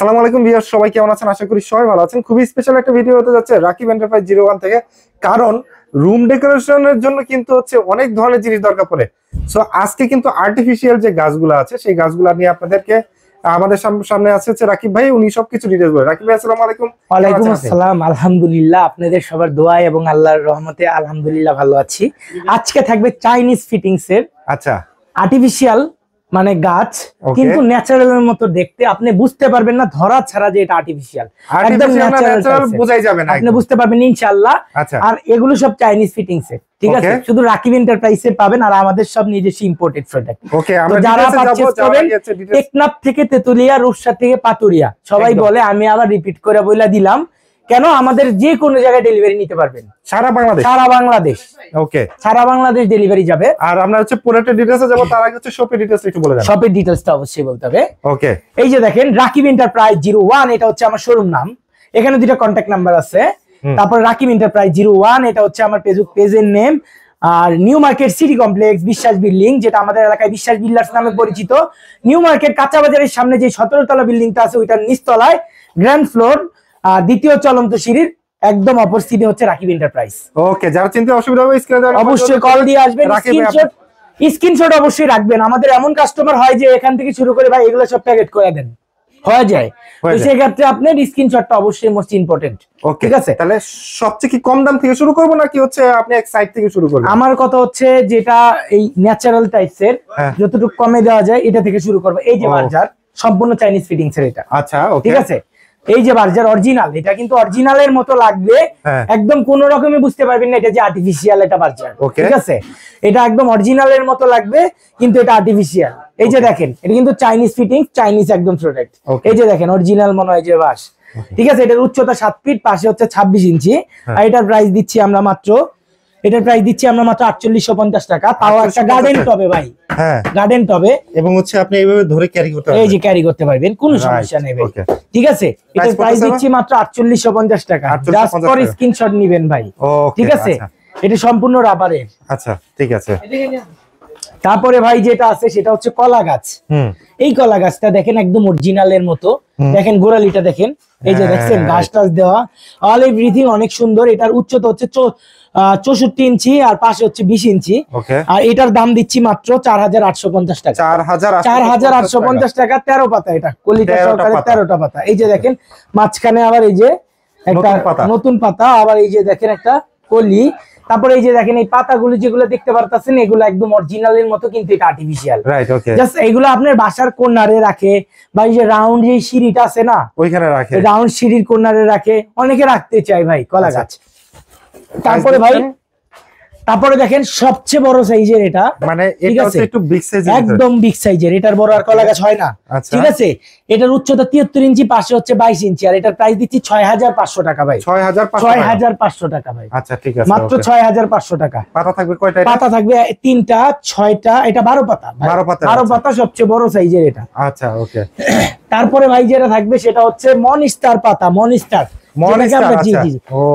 আসসালামু আলাইকুম ভিউয়ার্স, সবাই কেমন আছেন? আশা করি সবাই ভালো আছেন। খুবই স্পেশাল একটা ভিডিও হতে যাচ্ছে রাকিব এন্টারপ্রাইজ 01 থেকে, কারণ রুম ডেকোরেশনের জন্য কিন্তু অনেক ধরনের জিনিস দরকার পড়ে। সো আজকে কিন্তু আর্টিফিশিয়াল যে গাছগুলো আছে সেই গাছগুলো নিয়ে আপনাদেরকে আমাদের সামনে আছে রাকিব ভাই, উনি সবকিছু ডিটেইলস বলে। রাকিব ভাই আসসালামু আলাইকুম। ওয়ালাইকুম আসসালাম। আলহামদুলিল্লাহ, আপনাদের সবার দোয়ায় এবং আল্লাহর রহমতে আলহামদুলিল্লাহ ভালো আছি। আজকে থাকবে চাইনিজ ফিটিংস এর আর্টিফিশিয়াল মানে গাছ, কিন্তু ন্যাচারালের মতো দেখতে। আপনি বুঝতে পারবেন না ধরা ছাড়া যে এটা আর্টিফিশিয়াল, একদম ন্যাচারাল বোঝাই যাবে না, আপনি বুঝতে পারবেন ইনশাআল্লাহ। আর এগুলো সব চাইনিজ ফিটিংস এর, ঠিক আছে? শুধু রাকিব এন্টারপ্রাইজে পাবেন, আর আমাদের সব নিজস্ব ইম্পোর্টেড প্রোডাক্ট। যারা পারচেজ করবেন টেকনাফ থেকে তেতুলিয়া, রূপসা থেকে পাতুরিয়া, সবাই বলে, আমি আবার রিপিট করে বইলা দিলাম কেন, আমাদের যে কোনো জায়গায় ডেলিভারি নিতে পারবেন, সারা বাংলাদেশ। ওকে, সারা বাংলাদেশ ডেলিভারি যাবে। আর আমরা প্রোডাক্টের ডিটেইলসে যাব, তার আগে শপের ডিটেইলস একটু বলে দেন। শপের ডিটেইলসটা অবশ্যই বলতে হবে। ওকে, এই যে দেখেন রাকিব এন্টারপ্রাইজ 01, এটা হচ্ছে আমার শোরুম নাম। এখানে দুটো কন্টাক্ট নাম্বার আছে। তারপর রাকিব এন্টারপ্রাইজ 01, এটা হচ্ছে আমার পেজের নেম। আর নিউ মার্কেট সিটি কমপ্লেক্স, বিশ্বাস বিল্ডিং, যেটা আমাদের এলাকায় বিশ্বাস বিল্ডার্স নামে পরিচিত। নিউ মার্কেট কাঁচা বাজারের সামনে যে 17 তলা বিল্ডিংটা আছে, ওইটার নিচতলায় গ্রাউন্ড ফ্লোর, দ্বিতীয় চলন্ত সিঁড়ির একদম অপর সিটে হচ্ছে রাকিব এন্টারপ্রাইজ। ওকে, যারা চিনতে অসুবিধা হবে স্ক্রিনে দেওয়া অবশ্যই কল দিয়ে আসবেন। স্ক্রিনশট অবশ্যই রাখবেন। আমাদের এমন কাস্টমার হয় যে এখান থেকে শুরু করে ভাই এগুলো সব প্যাকেট করে দেন, হয়ে যায়। তো সেই ক্ষেত্রে আপনার স্ক্রিনশটটা অবশ্যই মোস্ট ইম্পর্টেন্ট। ঠিক আছে, তাহলে সবচেয়ে কি কম দাম থেকে শুরু করব নাকি আপনি এক সাইড থেকে শুরু করবেন? আমার কথা হচ্ছে যেটা এই ন্যাচারাল টাইপসের, যতটুকু কমে দেওয়া যায় এটা থেকে শুরু করব। এই যে বার্জার সম্পূর্ণ চাইনিজ ফিটিংস এর এটা। আচ্ছা, ঠিক আছে। এই যে বার্জার অরিজিনাল, এটা কিন্তু অরিজিনালের মতো লাগবে, একদম কোন রকমে বুঝতে পারবেন না এটা যে আর্টিফিশিয়াল। এটা বার্জার, ঠিক আছে, এটা একদম অরিজিনালের মতো লাগবে, কিন্তু এটা আর্টিফিশিয়াল। এই যে দেখেন, এটা কিন্তু চাইনিজ ফিটিং, চাইনিজ একদম প্রোডাক্ট। এই যে দেখেন অরিজিনাল মনে হয় যে বাস, ঠিক আছে। এটার উচ্চতা 7 ফিট, পাশে হচ্ছে 26 ইঞ্চি। আর এটার প্রাইস দিচ্ছি আমরা মাত্র 4850 টাকা। তাও একটা গার্ডেন টবে ভাই, গার্ডেন টবে, এবং আপনি এইভাবে ধরে ক্যারি করতে পারবেন। এই যে ক্যারি করতে পারবেন, কোনো সমস্যা নেই ভাই, ঠিক আছে। এটার প্রাইস দিচ্ছি মাত্র 4850 টাকা। জাস্ট ফর স্ক্রিনশট নেবেন ভাই, ঠিক আছে। এটা সম্পূর্ণ রাবারের। আচ্ছা, ঠিক আছে। তারপরে ভাই যেটা আছে সেটা হচ্ছে কলা গাছ। এই কলা গাছটা দেখেন একদম অরিজিনালের মতো, দেখেন গোড়ালিটা দেখেন, এই যে দেখছেন ঘাস টাস দেওয়া, অল এভরিথিং অনেক সুন্দর। এটার উচ্চতা হচ্ছে 64 ইঞ্চি, আর পাশে হচ্ছে 20 ইঞ্চি। আর এটার দাম দিচ্ছি মাত্র 4850 টাকা। 4850 টাকা। 13 পাতা, এটা কলিটা সহকারে 13টা পাতা। এই যে দেখেন মাঝখানে আবার এই যে একটা নতুন পাতা, আবার এই যে দেখেন একটা কলি। তারপরে এই যে দেখেন এই পাতাগুলো যেগুলো দেখতে পারতেছেন, এগুলো একদম অরিজিনালের মতো, কিন্তু এটা আর্টিফিশিয়াল। জাস্ট এগুলো আপনার বাসার কর্নারে রাখে, বা এই যে রাউন্ড যে সিঁড়িটা আছে না, ওইখানে রাখে, রাউন্ড সিঁড়ির কর্নারে রাখে, অনেকে রাখতে চায় ভাই কলা গাছ। তারপরে ভাই তারপরে দেখেন সবচেয়ে বড় সাইজের এটা, মানে এটা হচ্ছে একটু বিগ সাইজের, একদম বিগ সাইজের। এটার বড় আর কলা গাছ হয় না, ঠিক আছে। এটার উচ্চতা 73 ইঞ্চি, পাশে হচ্ছে 22 ইঞ্চি। আর এটার প্রাইস দিচ্ছি 6500 টাকা ভাই। 6500 টাকা ভাই। আচ্ছা, ঠিক আছে, মাত্র 6500 টাকা। পাতা থাকবে কয়টা? পাতা থাকবে 3টা, 6টা। এটা 12 পাতা, 12 পাতা সবচেয়ে বড় সাইজের এটা। আচ্ছা, ওকে। তারপরে ভাই যেটা থাকবে সেটা হচ্ছে মনস্টার পাতা।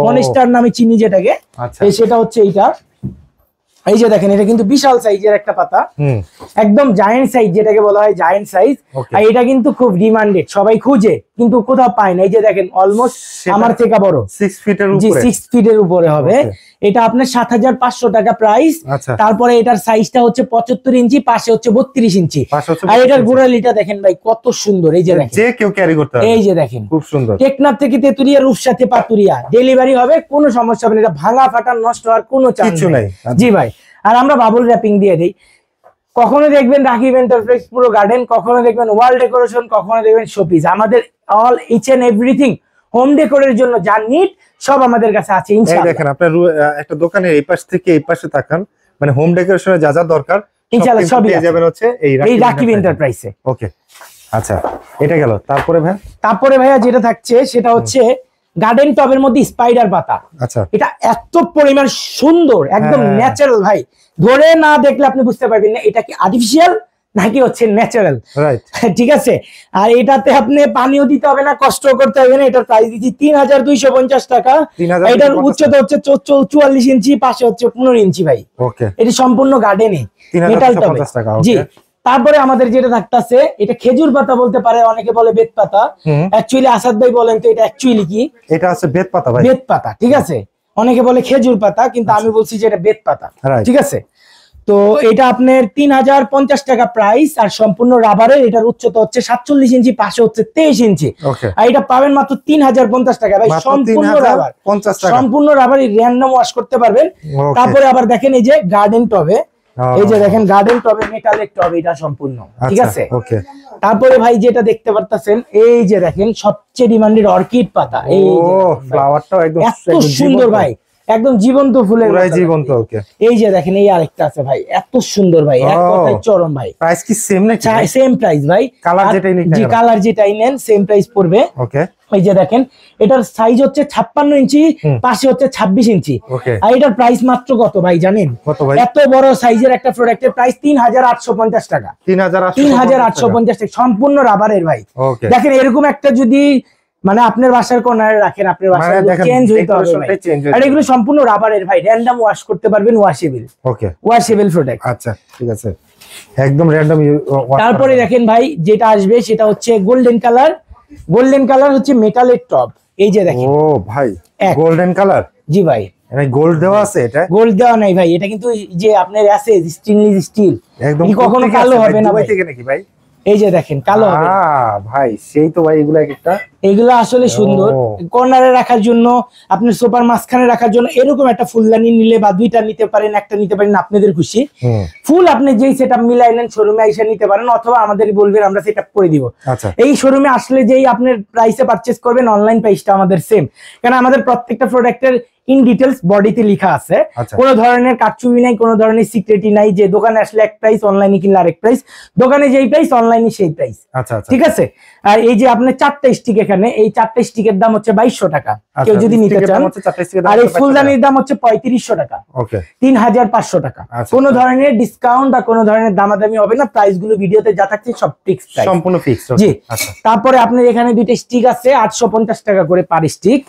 মনস্টার নামে চিনি যেটাকে, সেটা হচ্ছে এইটা। এই যে দেখেন, এটা কিন্তু বিশাল সাইজের একটা পাতা, একদম জায়ান্ট সাইজ, যেটাকে বলা হয় জায়ান্ট সাইজ। আর এটা কিন্তু খুব ডিমান্ডেড, সবাই খুঁজে কিন্তু কোথাও পায় না। এই যে দেখেন অলমোস্ট আমার থেকে বড়, 6 ফিটের উপরে, 6 ফিটের উপরে হবে। এটা আপনার 7500 টাকা প্রাইস। তারপরে এটার সাইজটা হচ্ছে 75 ইঞ্চি, পাশে হচ্ছে 32 ইঞ্চি। আর এটার গোড়ালিটা দেখেন ভাই কত সুন্দর। এই যে দেখেন, যে কেউ ক্যারি করতে পারবে। এই যে দেখেন খুব সুন্দর। টেকনাফ থেকে তেতুলিয়া, রূপসাতে পাতুরিয়া ডেলিভারি হবে, কোনো সমস্যা হবে না। এটা ভাঙা ফাটা নষ্ট হওয়ার কোনো চান্স নেই। জি ভাই। আর আমরা বাবল র‍্যাপিং দিয়ে দেই। কখনো দেখবেন রাকিব এন্টারপ্রাইজ পুরো গার্ডেন, কখনো দেখবেন ওয়াল ডেকোরেশন, কখনো দেখবেন শোপিস। আমাদের all each and everything home ডেকোরের জন্য যা নিড সব আমাদের কাছে আছে ইনশাআল্লাহ। দেখেন আপনার একটা দোকানের এই পাশ থেকে এই পাশে তাকান, মানে হোম ডেকোরেশনের যা যা দরকার ইনশাআল্লাহ সবই পেয়ে যাবেন হচ্ছে এই রাকিব এন্টারপ্রাইজে। ওকে, আচ্ছা, এটা গেল। তারপরে ভাইয়া যেটা থাকছে সেটা হচ্ছে গার্ডেন টবের মধ্যে স্পাইডার পাতা। আচ্ছা, এটা এত পরিমাণ সুন্দর, একদম ন্যাচারাল ভাই। ধরে না দেখলে আপনি বুঝতে পারবেন না এটা কি আর্টিফিশিয়াল নাকি হচ্ছে ন্যাচারাল, রাইট? ঠিক আছে। আর এটাতে আপনি পানিও দিতে হবে না, কষ্ট করতে হবে না। এটার প্রাইস দিচ্ছি 3250 টাকা। এটার উচ্চতা হচ্ছে 44 ইঞ্চি, পাশে হচ্ছে 15 ইঞ্চি ভাই। ওকে, এটি সম্পূর্ণ গার্ডেনে মেটাল টবে। জি, তারপরে আমাদের যেটা থাকতেছে, এটা খেজুর পাতা বলতে পারে, অনেকে বলে বেত পাতা। অ্যাকচুয়ালি আসাদ ভাই বলেন তো এটা অ্যাকচুয়ালি কি? এটা আছে বেত পাতা ভাই। বেত পাতা, ঠিক আছে। অনেকে বলে খেজুর পাতা, কিন্তু আমি বলছি যে এটা বেত পাতা, ঠিক আছে। তো এটা আপনার 3050 টাকা প্রাইস, আর সম্পূর্ণ রাবারের। এটার উচ্চতা হচ্ছে 47 ইঞ্চি, পাশে হচ্ছে 23 ইঞ্চি। আর এটা পাবেন মাত্র 3050 টাকা ভাই, সম্পূর্ণ রাবার। সম্পূর্ণ রাবার, র্যান্ডম ওয়াশ করতে পারবেন। তারপরে আবার দেখেন এই যে গার্ডেন টবে, এই যে দেখেন গার্ডেন টবে, মেটালের টব, এটা সম্পূর্ণ, ঠিক আছে। তারপরে ভাই যেটা দেখতে পারতেছেন, এই যে দেখেন সবচেয়ে ডিমান্ডেড অর্কিড পাতা, এই ফ্লাওয়ারটাও একদম এত সুন্দর ভাই, একদম জীবন্ত ফুলের পুরাই জীবন্ত। ওকে, এই যে দেখেন এই আরেকটা আছে ভাই, এত সুন্দর ভাই, এক কথায় চরম ভাই। প্রাইস কি সেম নাকি? সেম প্রাইস ভাই, কালার যেটাই নেন, জি কালার যেটাই নেন সেম প্রাইস পড়বে। ওকে, এই যে দেখেন এটার সাইজ হচ্ছে 56 ইঞ্চি, পাশে হচ্ছে 26 ইঞ্চি। আর এটার প্রাইস মাত্র কত ভাই জানেন? কত ভাই? এত বড় সাইজের একটা প্রোডাক্টের প্রাইস 3850 টাকা। 3850 টাকা, সম্পূর্ণ রাবারের ভাই। দেখেন এরকম একটা যদি মানে আপনার বাসার কোনারে রাখেন, আপনার বাসায় চেঞ্জ হইতে হবে ভাই। আর এগুলো সম্পূর্ণ রাবারের ভাই, র্যান্ডম ওয়াশ করতে পারবেন, ওয়াশেবল। ওকে, ওয়াশেবল প্রোডাক্ট। আচ্ছা ঠিক আছে, একদম র্যান্ডম। তারপরে দেখেন ভাই যেটা আসবে সেটা হচ্ছে গোল্ডেন কালার। গোল্ডেন কালার হচ্ছে মেটালের টপ, এই যে দেখেন। ও ভাই, গোল্ডেন কালার? জি ভাই, মানে গোল্ড দেওয়া আছে? এটা গোল্ড দেওয়া নাই ভাই, এটা কিন্তু যে আপনার আছে স্টেনলেস স্টিল, একদম কখনো কালো হবে না ভাই। থেকে নাকি ভাই? এই যে দেখেন কালো হবে ভাই, সেই তো ভাই এগুলা একটা, এগুলো আসলে সুন্দর কর্নারে রাখার জন্য, আপনার সোফার মাঝখানে রাখার জন্য এরকম একটা ফুলদানি নিলে, বা দুইটা নিতে পারেন, একটা নিতে পারেন, আপনাদের খুশি। ফুল আপনি যেই সেটআপ মিলাই নেন শোরুমে এসে নিতে পারেন, অথবা আমাদের বলবেন, আমরা সেটআপ করে দিব। এই শোরুমে আসলে যেই আপনার প্রাইসে পারচেজ করবেন, অনলাইন প্রাইসটা আমাদের সেম, কারণ আমাদের প্রত্যেকটা প্রোডাক্টের ইন ডিটেইলস বডিতে লেখা আছে। কোনো ধরনের কারচুপি নাই, কোনো ধরনের সিক্রেটই নাই, যে দোকানে আসলে এক প্রাইস, অনলাইনে কিনলে আরেক প্রাইস, দোকানে যেই প্রাইস অনলাইনে সেই প্রাইস, ঠিক আছে। আর এই যে আপনার 4টা স্টিক, এখানে এই 4টা স্টিকের দাম হচ্ছে 2200 টাকা কেউ যদি নিতে চান। আর এই ফুলদানির দাম হচ্ছে 3500 টাকা, 3500 টাকা। কোনো ধরনের ডিসকাউন্ট বা কোনো ধরনের দামাদামি হবে না, প্রাইস গুলো ভিডিওতে যা থাকছে সব ফিক্সড প্রাইস, সম্পূর্ণ ফিক্সড। জি। তারপরে আপনার এখানে দুইটা স্টিক আছে, 850 টাকা করে পার স্টিক।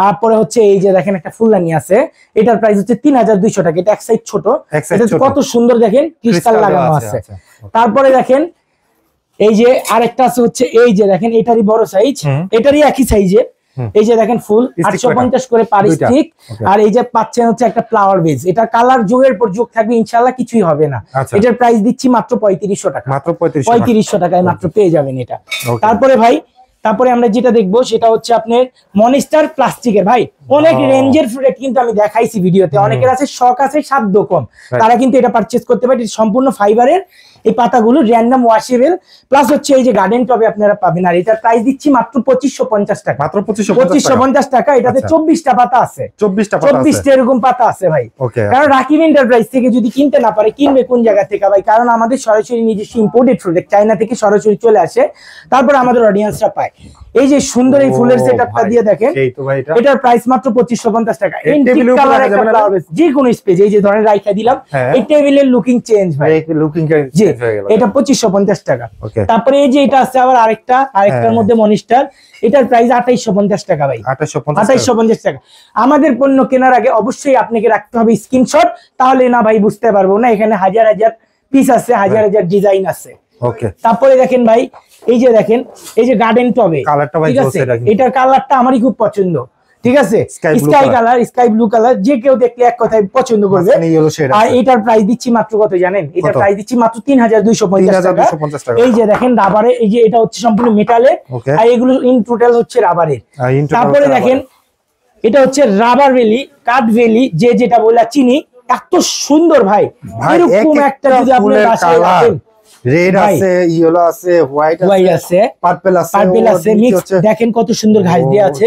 তারপরে হচ্ছে এই যে দেখেন একটা ফুলদানি আছে, এটার প্রাইস হচ্ছে 3200 টাকা। এটা এক সাইড ছোট, এটা কত সুন্দর দেখেন ক্রিস্টাল লাগানো আছে। তারপরে দেখেন এই যে আরেকটা আছে হচ্ছে, এই যে দেখেন এটারই বড় সাইজ, এটারই একই সাইজে, এই যে দেখেন ফুল 850 করে পার স্টিক। আর এই যে পাচ্ছেন হচ্ছে একটা ফ্লাওয়ার বেজ, এটা কালার যুগের পর যুগ থাকবে ইনশাআল্লাহ, কিছুই হবে না। এটার প্রাইস দিচ্ছি মাত্র 3500 টাকা, মাত্র 3500 টাকায় মাত্র পেয়ে যাবেন এটা। তারপরে ভাই, তারপরে আমরা যেটা দেখবো সেটা হচ্ছে আপনার মনিস্টার প্লাস্টিকের। ভাই অনেক রেঞ্জের প্রোডাক্ট কিন্তু আমি দেখাইছি ভিডিওতে, অনেকের আছে শখ আছে সাধ্য কম, তারা কিন্তু এটা পারচেজ করতে পারে। সম্পূর্ণ ফাইবারের এই পাতাগুলো, র্যান্ডম ওয়াশেবল, প্লাস হচ্ছে এই যে গার্ডেন টবে আপনারা পাবেন। আর এটার প্রাইস দিচ্ছি মাত্র 2550 টাকা, মাত্র 2550 টাকা। এটাতে 24টা পাতা আছে, 24টা এরকম পাতা আছে ভাই। কারণ রাকিব এন্টারপ্রাইজ থেকে যদি কিনতে না পারে, কিনবে কোন জায়গা থেকে ভাই? কারণ আমাদের সরাসরি নিজস্ব ইম্পোর্টেড প্রোডাক্ট, চায়না থেকে সরাসরি চলে আসে, তারপর আমাদের অডিয়েন্সরা পায়। এই যে সুন্দর এই ফুলের সেটআপটা দিয়ে দেখেন, এটার প্রাইস মাত্র 2550 টাকা। এন্টিক কালার একটা ফ্লাওয়ার বেস, যে কোনো স্পেস এই যে ধরেন রাইখা দিলাম, এই টেবিলের লুকিং চেঞ্জ ভাই, লুকিং চেঞ্জ হয়ে গেল। এটা 2550 টাকা। তারপরে এই যে এটা আছে আবার আরেকটার মধ্যে মনিস্টার, এটার প্রাইস 2850 টাকা ভাই, 2850 টাকা। আমাদের পণ্য কেনার আগে অবশ্যই আপনাকে রাখতে হবে স্ক্রিনশট, তাহলে না ভাই বুঝতে পারবো না। এখানে হাজার হাজার পিস আছে, হাজার হাজার ডিজাইন আছে। তারপরে দেখেন ভাই, এই যে দেখেন এই যে গার্ডেন টবে, ঠিক আছে, এটার কালারটা আমারই খুব পছন্দ, ঠিক আছে, sky colour, sky blue colour, যে কেউ দেখলে এক কথায় পছন্দ করবে। আর এটার প্রাইস দিচ্ছি মাত্র কত জানেন? এটার প্রাইস দিচ্ছি মাত্র 3250 টাকা। এই যে দেখেন রাবারে, এই যে এটা হচ্ছে সম্পূর্ণ মেটালের, আর এগুলো ইন টোটাল হচ্ছে রাবারের। তারপরে দেখেন এটা হচ্ছে রাবার ভেলি, কাঠ ভেলি, যে যেটা বলে চিনি, এত সুন্দর ভাই। এরকম একটা যদি আপনি বাসায় রাখেন, রেড আছে, ইয়েলো আছে, হোয়াইট আছে, পার্পল আছে, মিক্স, দেখেন কত সুন্দর ঘাস দেয়া আছে।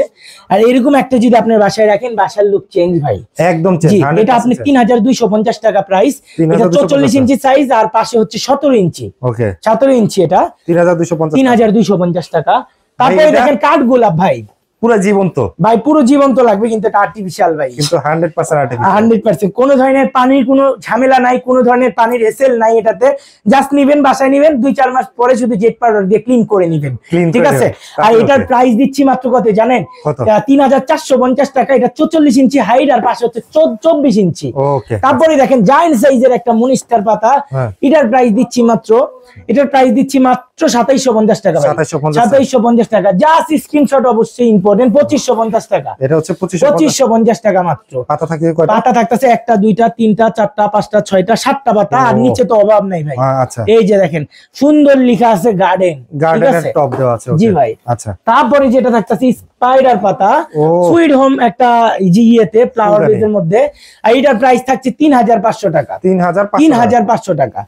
আর এরকম একটা যদি আপনার বাসায় রাখেন, বাসার লুক চেঞ্জ ভাই, একদম চেঞ্জ। এটা আপনি 3250 টাকা প্রাইস। এটা 44 ইঞ্চি সাইজ, আর পাশে হচ্ছে 17 ইঞ্চি। ওকে, 17 ইঞ্চি, এটা 3250 টাকা। তারপরে দেখেন কাঠ গোলাপ ভাই, পুরো জীবন্ত ভাই, পুরো জীবন্ত লাগবে, কিন্তু এটা আর্টিফিশিয়াল ভাই, কিন্তু 100% আর্টিফিশিয়াল। 100% কোনো ধরনের পানির কোনো ঝামেলা নাই, কোনো ধরনের পানির এসেল নাই এটাতে। জাস্ট নিবেন, বাসায় নিবেন, 2-4 মাস পরে শুধু জেট পাউডার দিয়ে ক্লিন করে নিবেন, ঠিক আছে। আর এটার প্রাইস দিচ্ছি মাত্র কত জানেন? 3450 টাকা। এটা 44 ইঞ্চি হাইট আর পাশে হচ্ছে 24 ইঞ্চি। তারপরে দেখেন জায়ান্ট সাইজের একটা মনিস্টার পাতা, এটার প্রাইস দিচ্ছি মাত্র 2750 টাকা ভাই, 2750 টাকা। জাস্ট স্ক্রিনশট অবশ্যই ইম্পর্টেন্ট। 2550 টাকা, এটা হচ্ছে 2550 টাকা মাত্র। পাতা থাকে কয়টা? পাতা থাকতেছে 1টা 2টা 3টা 4টা 5টা 6টা 7টা পাতা, আর নিচে তো অভাব নাই ভাই। আচ্ছা, এই যে দেখেন সুন্দর লেখা আছে গার্ডেন, গার্ডেনের টপ দেওয়া আছে। জি ভাই। আচ্ছা, তারপরে যেটা থাকতেছে স্পাইডার পাতা, সুইট হোম একটা ইয়েতে ফ্লাওয়ার বেজের মধ্যে, আর এটার প্রাইস থাকছে 3500 টাকা, 3500 টাকা।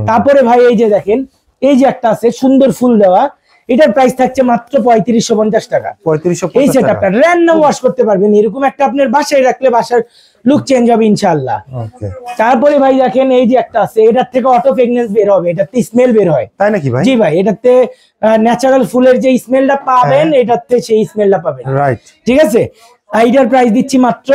তারপরে ভাই এই যে দেখেন, এই যে একটা আছে সুন্দর ফুল দেওয়া, এটার প্রাইস থাকছে মাত্র 3550 টাকা। 3550 এই সেটআপটা র‍্যান্ডম ওয়াশ করতে পারবেন, এরকম একটা আপনার বাসায় রাখলে বাসার লুক চেঞ্জ হবে ইনশাআল্লাহ। ওকে। তারপরে ভাই দেখেন এই যে একটা আছে, এটার থেকে অটো ফ্রেগনেন্স বের হবে, এটাতে স্মেল বের হয়। তাই নাকি ভাই? জি ভাই, এটাতে ন্যাচারাল ফুলের যে স্মেলটা পাবেন, এটাতে সেই স্মেলটা পাবেন, রাইট, ঠিক আছে। এইটার প্রাইস দিচ্ছি মাত্র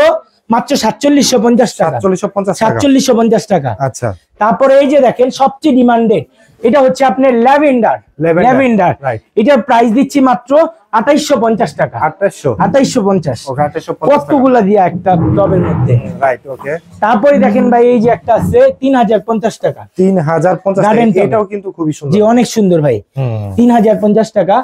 4750 টাকা, 4750 টাকা। আচ্ছা। তারপরে এই যে দেখেন সবচেয়ে ডিমান্ডেড, এটা হচ্ছে আপনার ল্যাভেন্ডার, এটার প্রাইস দিচ্ছি মাত্র 2850 টাকা, 2850। কতগুলা দিয়া একটা টবের মধ্যে, রাইট, ওকে। তারপরে দেখেন ভাই এই যে একটা আছে 3050 টাকা, 3050 টাকা, এটাও কিন্তু খুবই সুন্দর, জি অনেক সুন্দর ভাই, 3050 টাকা।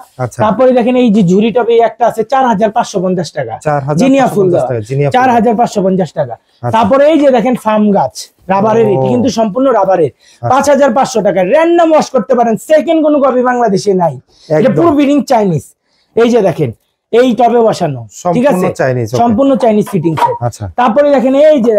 তারপরে দেখেন এই যে ঝুরি টবে একটা আছে 4550 টাকা, জিনিয়া ফুল দেওয়া, 4550 টাকা। তারপরে এই যে দেখেন ফার্ম গাছ রাবারের, এটি কিন্তু সম্পূর্ণ রাবারের, 5500 টাকা। র‍্যান্ডম ওয়াশ করতে পারেন, সেকেন্ড কোনো কপি বাংলাদেশে নাই, এটা পুরো ব্রিডিং চাইনিজ। এই যে দেখেন এই টবে বসানো, ঠিক আছে, সম্পূর্ণ চাইনিজ ফিটিং। আচ্ছা। তারপরে দেখেন এই যে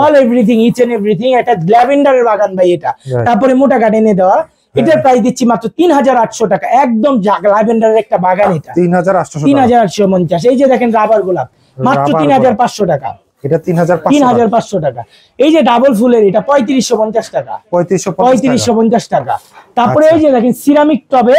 all everything, each and everything, এটা ল্যাভেন্ডারের বাগান ভাই এটা। তারপরে মোটা গার্ডেনে দেওয়া, এটার প্রাইস দিচ্ছি মাত্র 3800 টাকা, একদম ল্যাভেন্ডারের একটা বাগান এটা, 3850। এই যে দেখেন রাবার গোলাপ, মাত্র 3500 টাকা, এটা 3500 টাকা। এই যে ডাবল ফুলের, এটা 3550 টাকা, 3550 টাকা। তারপরে এই যে দেখেন সিরামিক টবে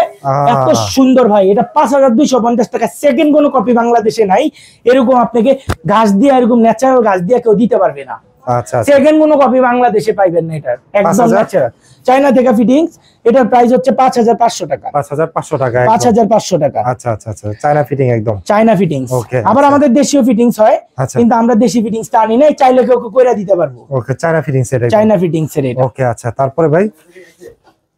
এত সুন্দর ভাই, এটা 5250 টাকা। সেকেন্ড কোনো কপি বাংলাদেশে নাই, এরকম আপনাকে গাছ দিয়ে, এরকম ন্যাচারাল গাছ দিয়ে কেউ দিতে পারবে না। আচ্ছা, সেকেন্ড কোনো কপি বাংলাদেশে পাইবেন না, এটা একদম ন্যাচারাল চায়না থেকে ফিটিংস। এটার প্রাইস হচ্ছে 5500 টাকা, 5500 টাকা, 5500 টাকা। আচ্ছা আচ্ছা আচ্ছা, চায়না ফিটিং, একদম চায়না ফিটিংস। আবার আমাদের দেশীয় ফিটিংস হয়, কিন্তু আমরা দেশি ফিটিংসটা আনি না, চাইলে কেউ কইরা দিতে পারবো। ওকে, চায়না ফিটিংস এর, চায়না ফিটিংস এর এটা। ওকে, আচ্ছা। তারপরে ভাই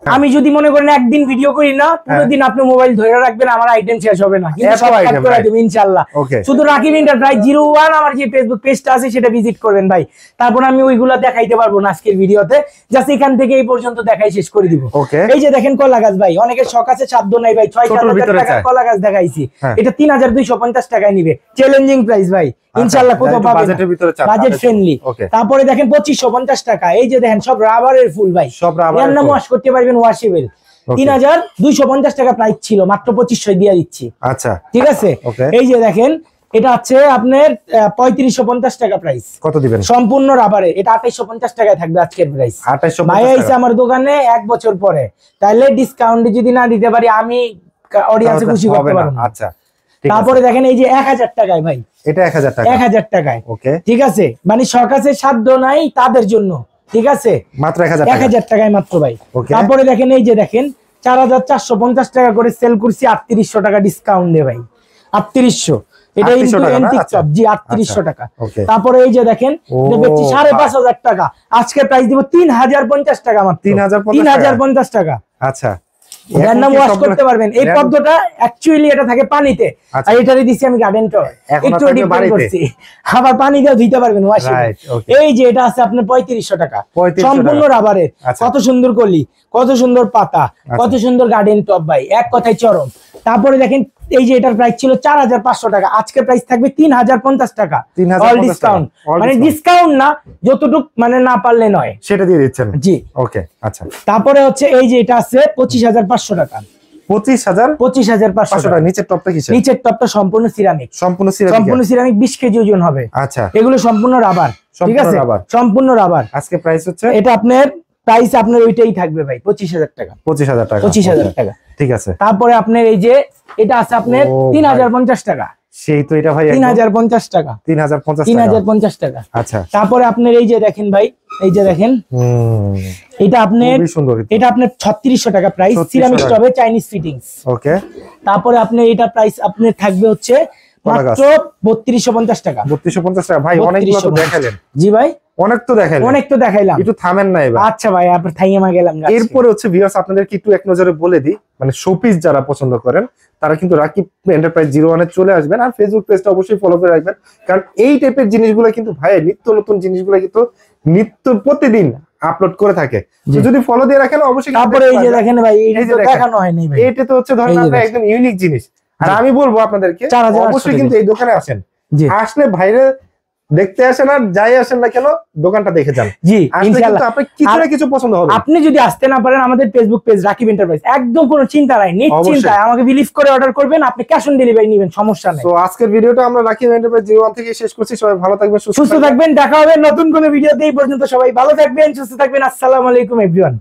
আমি যদি মনে করেন একদিন ভিডিও করি না, পুরো দিন আপনি মোবাইল ধরে রাখবেন, আমার আইটেম শেষ হবে না, কিন্তু সব কাট করে দেব ইনশাআল্লাহ। শুধু রাকিব এন্টারপ্রাইজ 01 আমার যে ফেসবুক পেজটা আছে সেটা ভিজিট করবেন ভাই। তারপর আমি ওইগুলা দেখাইতে পারবো না আজকের ভিডিওতে, জাস্ট এখান থেকে এই পর্যন্ত দেখাই শেষ করে দিব। এই যে দেখেন কলা গাছ ভাই, অনেকের শখ আছে, সাধ্য নাই ভাই, 6-7 টাকা কলা গাছ দেখাইছি, এটা 3250 টাকায় নিবে, চ্যালেঞ্জিং প্রাইস ভাই, ইনশাআল্লাহ কোথাও পাবেন বাজেটের ভিতরে, বাজেট ফ্রেন্ডলি। তারপরে দেখেন 2550 টাকা, এই যে দেখেন সব রাবারের ফুল ভাই, সব রাবার, রান্না ওয়াশ করতে পারবেন, ওয়াশেবল। 3250 টাকা প্রাইস ছিল, মাত্র 2500 দিয়ে দিচ্ছি। আচ্ছা, ঠিক আছে। এই যে দেখেন এটা আছে আপনার 3550 টাকা প্রাইস। কত দিবেন? সম্পূর্ণ রাবারের, এটা 2850 টাকায় থাকবে আজকের প্রাইস। 2850 ভাই আইছে আমার দোকানে 1 বছর পরে, তাইলে ডিসকাউন্ট যদি না দিতে পারি আমি অডিয়েন্সে খুশি করতে পারবো না। আচ্ছা। তারপরে দেখেন এই যে 1000 টাকায় ভাই, এটা 1000 টাকা, 1000 টাকায়। ওকে, ঠিক আছে, মানে সরকারে সাধ্য নাই তাদের জন্য, ঠিক আছে, মাত্র 1000 টাকায় মাত্র ভাই। তারপরে দেখেন এই যে দেখেন 4450 টাকা করে সেল করছি, 3800 টাকা ডিসকাউন্ট দে ভাই, 3800, এটা এন্টিক টপ, জি 3800 টাকা। তারপরে এই যে দেখেন এটা বেচছি 5500 টাকা, আজকে প্রাইস দিব 3050 টাকা মাত্র, 3050 টাকা। আচ্ছা, র‍্যান্ডম ওয়াশ করতে পারবেন। এই পদ্মটা অ্যাকচুয়ালি এটা থাকে পানিতে, আর এটারে দিছি আমি গার্ডেন টব, একটু ডিপেন্ড করছি, আবার পানি দিয়ে ধুইতে পারবেন ওয়াশ। এই যে এটা আছে আপনার 3500 টাকা, সম্পূর্ণ রাবারের, কত সুন্দর কলি, কত সুন্দর পাতা, কত সুন্দর গার্ডেন টব ভাই, এক কথায় চরম। তারপরে দেখেন এই যে এটার প্রাইস ছিল 4500 টাকা, আজকে প্রাইস থাকবে 3050 টাকা, অল ডিসকাউন্ট, মানে ডিসকাউন্ট না, যতটুক মানে না পারলে নয় সেটা দিয়ে দিচ্ছেন, জি। ওকে, আচ্ছা। তারপরে হচ্ছে এই যে এটা আছে 25500 টাকা, 25500 টাকা। নিচের টপটা কিসের? নিচের টপটা সম্পূর্ণ সিরামিক, সম্পূর্ণ সিরামিক 20 কেজি ওজন হবে। আচ্ছা, এগুলো সম্পূর্ণ রাবার, ঠিক আছে, সম্পূর্ণ রাবার। আজকে প্রাইস হচ্ছে, এটা আপনার প্রাইস আপনার ওইটাই থাকবে ভাই, 25000 টাকা, 25000 টাকা, 25000 টাকা, ঠিক আছে। তারপরে আপনার এই যে এটা আছে আপনার 3050 টাকা। সেই তো এটা ভাই 3050 টাকা, 3050 টাকা। আচ্ছা, তারপরে আপনার এই যে দেখেন ভাই, এই যে দেখেন, এটা আপনার খুবই সুন্দর, এটা আপনার 3600 টাকা প্রাইস, সিরামিক টবে চাইনিজ ফিটিংস। ওকে। তারপরে আপনার এটা প্রাইস আপনার থাকবে হচ্ছে মাত্র 3250 টাকা। 3250 টাকা ভাই, অনেকগুলো তো দেখালেন। জি ভাই, অনেক তো দেখাইলাম, একটু থামেন না এবার। আচ্ছা ভাই, আপনার থাইমা গেলাম। এরপরে হচ্ছে ভিউয়ার্স আপনাদেরকে একটু এক নজরে বলে দিই, মানে শোপিস যারা পছন্দ করেন তারা কিন্তু রাকিব এন্টারপ্রাইজ 01 চলে আসবেন, আর ফেসবুক পেজটা অবশ্যই ফলো করে রাখবেন, কারণ এই টাইপের জিনিসগুলো কিন্তু ভাই নিত্য নতুন জিনিসগুলো কিন্তু নিত্য প্রতিদিন আপলোড করে থাকে। তো যদি ফলো দিয়ে রাখেন অবশ্যই। তারপরে এই যে দেখেন ভাই, এই যে দেখানো হয়নি ভাই, এটা তো হচ্ছে ধরেন আপনার একদম ইউনিক জিনিস। আর আমি বলবো আপনাদেরকে অবশ্যই কিন্তু এই দোকানে আসেন, আসলে ভাইরে দেখতে আসেন আর যাই আসেন না কেন দোকানটা দেখে যান। জি, ইনশাআল্লাহ আপনার কিছু না কিছু পছন্দ হবে। আপনি যদি আসতে না পারেন, আমাদের ফেসবুক পেজ রাকিব এন্টারপ্রাইজ, একদম কোনো চিন্তা নাই, নিশ্চিন্তায় আমাকে বিলিভ করে অর্ডার করবেন, আপনি ক্যাশ অন ডেলিভারি নেবেন, সমস্যা নেই। তো আজকের ভিডিওটা আমরা রাকিব এন্টারপ্রাইজ 01 থেকে শেষ করছি। সবাই ভালো থাকবেন, সুস্থ থাকবেন, দেখা হবে নতুন কোনো ভিডিওতে। এই পর্যন্ত সবাই ভালো থাকবেন, সুস্থ থাকবেন। আসসালামু আলাইকুম এভরিওয়ান।